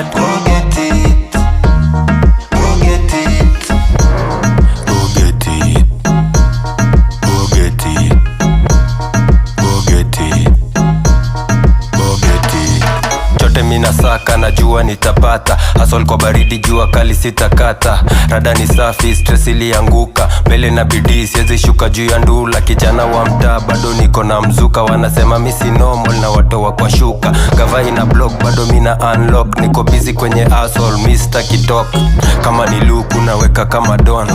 hard, go get it. Go get it. Go get it. Go get it. Go get it. Go get it. Chote mina saka na jua nitapata. Hustle kwa baridi jua kali sitakata. Rada ni safi stress ilianguka. Mbele na bidii siwezi shuka juu ya ndula. Kijana wa mtaa bado niko na mzuka. Wanasema misi normal na watoa kwa shuka. Gava ina block bado mina unlock. Niko busy kwenye hustle Mr. Kitok. Kama ni luku naweka kama don.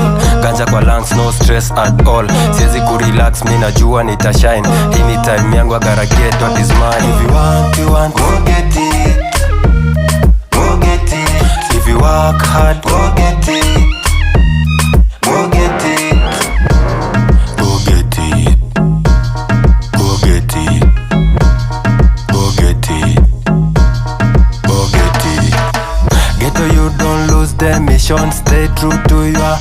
Ganja kwa lungs no stress at all. Siwezi kurelax mina jua nitashine. Hii ni time yangu I gotta get what is mine. If you want, go get it. Go get it. If you work hard, go get it. Go get it. Go get it. Go get it. Go get it. Go get it. Ghetto you don't lose the mission. Stay true to your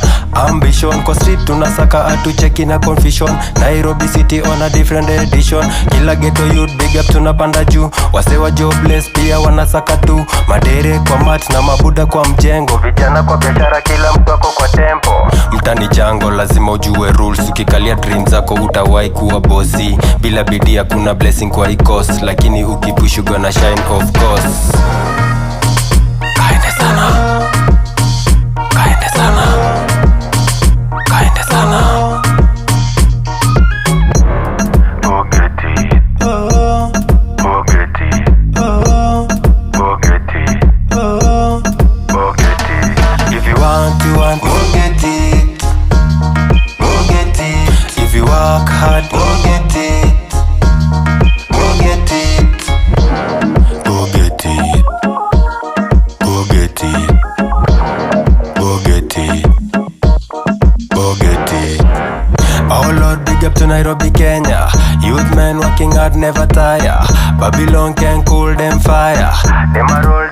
ambition. Kwa street tunasaka atu check na confusion. Nairobi city on a different edition. Kila ghetto youth big up tunapanda juu. Wasewa jobless pia wanasaka tu. Madere kwa mat na mabuda kwa mjengo. Vijana kwa biashara kila mtu ako kwa tempo. Mtani jango lazima ujue rules. Ukikalia dreams zako utawai kuwa bossy. Bila bidii hakuna blessing kwa cost. Lakini ukipush you gonna shine of course. Kaende sana. Kaende sana. Kaende sana. Go get it. Go get it. Go get it. Go get it. If you want, go get it. Go get it. If you work hard, go get it. Go get it. Go get it. Go get it. Go get it. Go get it. Oh Lord, big up to Nairobi, Kenya. Youth men working hard, never tire. Babylon can cool them fire. Them a roll